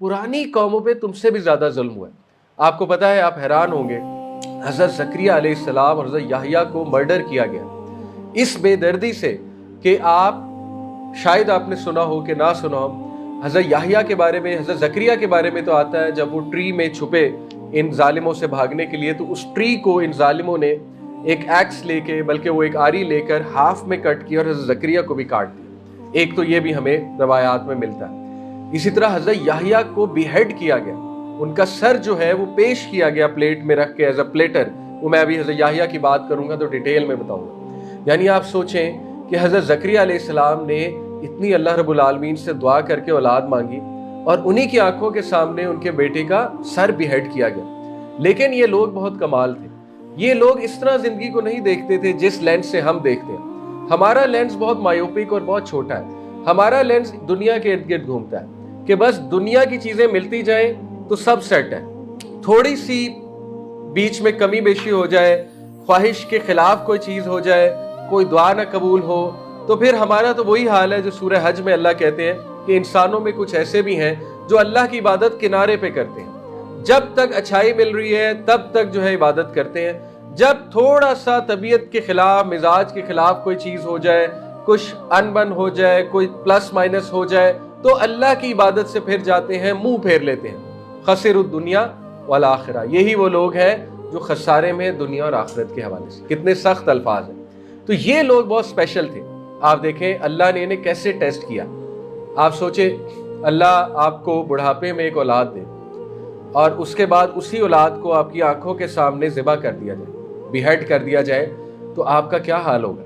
पुरानी कौमों पे तुमसे भी ज़्यादा जुल्म हुआ है। आपको पता है, आप हैरान होंगे, हज़रत ज़करिया अलैहिस्सलाम और हज़रत याहिया को मर्डर किया गया इस बेदर्दी से कि आप शायद आपने सुना हो कि ना सुना हो। हज़रत याहिया के बारे में, हज़रत ज़करिया के बारे में तो आता है, जब वो ट्री में छुपे इन जालिमों से भागने के लिए, तो उस ट्री को इन जालिमों ने एक एक्स लेके, बल्कि वो एक आरी लेकर हाफ में कट किया और हज़रत ज़करिया को भी काट दिया। एक तो ये भी हमें रवायात में मिलता है। इसी तरह हज़रत याहिया को बिहेड किया गया, उनका सर जो है वो पेश किया गया प्लेट में रख के एज अ प्लेटर। वो मैं अभी हज़रत याहिया की बात करूंगा तो डिटेल में बताऊंगा। यानी आप सोचें कि हज़रत ज़करिया अलैहिस्सलाम ने इतनी अल्लाह रब्बुल आलमीन से दुआ करके औलाद मांगी और उन्हीं की आंखों के सामने उनके बेटे का सर बिहेड किया गया। लेकिन ये लोग बहुत कमाल थे। ये लोग इस तरह जिंदगी को नहीं देखते थे जिस लेंस से हम देखते हैं। हमारा लेंस बहुत मायोपिक और बहुत छोटा है। हमारा लेंस दुनिया के इर्द गिर्द घूमता है कि बस दुनिया की चीजें मिलती जाए तो सब सेट है। थोड़ी सी बीच में कमी बेशी हो जाए, ख्वाहिश के खिलाफ कोई चीज हो जाए, कोई दुआ न कबूल हो, तो फिर हमारा तो वही हाल है जो सूरह हज में अल्लाह कहते हैं कि इंसानों में कुछ ऐसे भी हैं जो अल्लाह की इबादत किनारे पे करते हैं। जब तक अच्छाई मिल रही है तब तक जो है इबादत करते हैं। जब थोड़ा सा तबीयत के खिलाफ, मिजाज के खिलाफ कोई चीज हो जाए, कुछ अनबन हो जाए, कोई प्लस माइनस हो जाए, तो अल्लाह की इबादत से फिर जाते हैं, मुंह फेर लेते हैं। खसिरुद दुनिया वल आखिरा, यही वो लोग हैं जो खसारे में दुनिया और आखिरत के हवाले से। कितने सख्त अल्फाज हैं। तो ये लोग बहुत स्पेशल थे। आप देखें अल्लाह ने इन्हें कैसे टेस्ट किया। आप सोचे अल्लाह आपको बुढ़ापे में एक औलाद दे और उसके बाद उसी औलाद को आपकी आंखों के सामने ज़िबा कर दिया जाए, बिहेड कर दिया जाए, तो आपका क्या हाल होगा।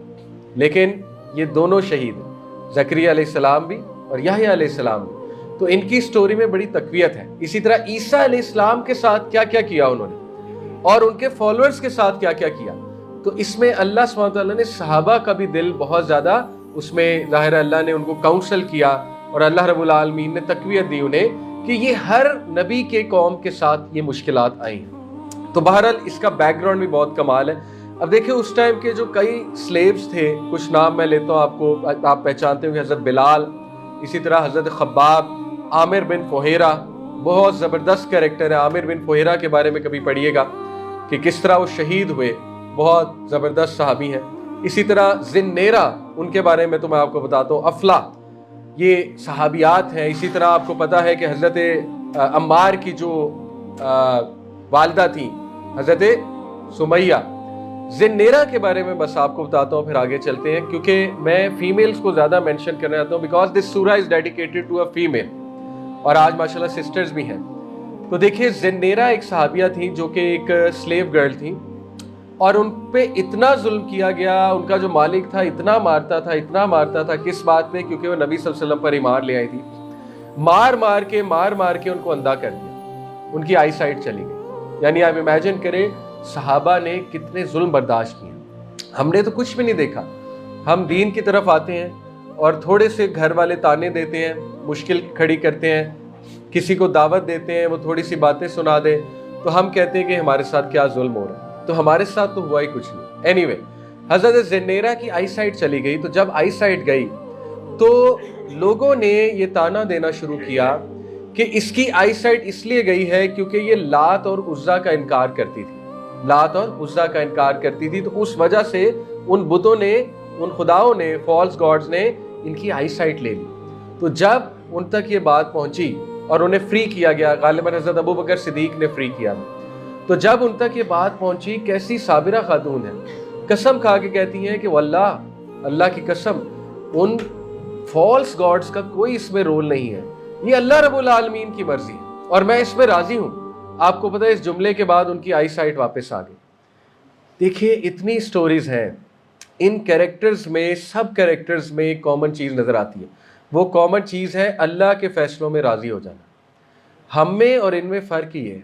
लेकिन ये दोनों शहीद हैं, ज़करिया अलैहिस्सलाम भी और याहिया अलैहिस्सलाम भी। तो इनकी स्टोरी में बड़ी तकवीत है। इसी तरह ईसा अलैहिस्सलाम के साथ क्या क्या किया उन्होंने और उनके फॉलोअर्स के साथ क्या क्या किया, तो इसमें अल्लाह सुब्हानहू व तआला ने सहाबा का भी दिल बहुत ज़्यादा, उसमें ज़ाहिर अल्लाह ने उनको काउंसल किया और अल्लाह रब्बुल आलमीन ने तकवीत दी उन्हें कि ये हर नबी के कौम के साथ ये मुश्किलात आई हैं। तो बहरहाल इसका बैकग्राउंड भी बहुत कमाल है। अब देखिए उस टाइम के जो कई स्लेव्स थे, कुछ नाम मैं लेता हूँ आपको, आप पहचानते होंगे, हज़रत बिलाल, इसी तरह हज़रत खब्बाब, आमिर बिन फुहैरा, बहुत ज़बरदस्त कैरेक्टर है। आमिर बिन फुहैरा के बारे में कभी पढ़िएगा कि किस तरह वो शहीद हुए, बहुत ज़बरदस्त सहाबी हैं। इसी तरह ज़िन्नेरा, उनके बारे में तो मैं आपको बताता हूँ, अफला, ये सहाबियात हैं। इसी तरह आपको पता है कि हज़रत अम्मार की जो वालदा थी हज़रत सुमैया। ज़िन्नेरा के बारे में बस आपको बताता हूँ, फिर आगे चलते हैं, क्योंकि मैं फीमेल्स को ज़्यादा मेंशन करना चाहता हूँ बिकॉज दिस सूरा is dedicated to a female और आज माशाल्लाह सिस्टर्स भी हैं। तो देखिए ज़िन्नेरा एक सहाबिया थी जो कि एक स्लेव गर्ल थी और उन पे इतना जुल्म किया गया। उनका जो मालिक था इतना मारता था, इतना मारता था। किस बात पे? क्योंकि वो नबी सल्लल्लाहु अलैहि वसल्लम पर ईमान ले आई थी। मार मार के उनको अंधा कर दिया, उनकी आई साइट चली गई। यानी आप इमेजिन करें सहाबा ने कितने जुल्म बर्दाश्त किए। हमने तो कुछ भी नहीं देखा। हम दीन की तरफ आते हैं और थोड़े से घर वाले ताने देते हैं, मुश्किल खड़ी करते हैं, किसी को दावत देते हैं, वो थोड़ी सी बातें सुना दे, तो हम कहते हैं कि हमारे साथ क्या जुल्म हो रहा है। तो हमारे साथ तो हुआ ही कुछ नहीं। एनीवे, हज़रत ज़िन्नेरा की आई साइट चली गई। तो जब आई साइट गई तो लोगों ने ये ताना देना शुरू किया कि इसकी आई साइट इसलिए गई है क्योंकि ये लात और उज़्ज़ा का इनकार करती थी, लात और उज़्ज़ा का इनकार करती थी। तो उस वजह से उन बुतों ने, उन खुदाओं ने, फॉल्स गॉड्स ने इनकी आई साइट ले ली। तो जब उन तक ये बात पहुंची और उन्हें फ्री किया गया, गालिबन हज़रत अबू बकर सिद्दीक ने फ्री किया, तो जब उन तक ये बात पहुंची, कैसी साबिरा खातून है, कसम खा के कहती हैं कि वल्लाह, अल्लाह की कसम, उन फॉल्स गॉड्स का कोई इसमें रोल नहीं है, ये अल्लाह रब्बुल आलमीन की मर्जी है और मैं इसमें राजी हूँ। आपको पता है इस जुमले के बाद उनकी आई साइट वापस आ गई। देखिए इतनी स्टोरीज हैं। इन कैरेक्टर्स में, सब कैरेक्टर्स में एक कॉमन चीज़ नज़र आती है। वो कॉमन चीज़ है अल्लाह के फैसलों में राज़ी हो जाना। हम में और इनमें फ़र्क ही है।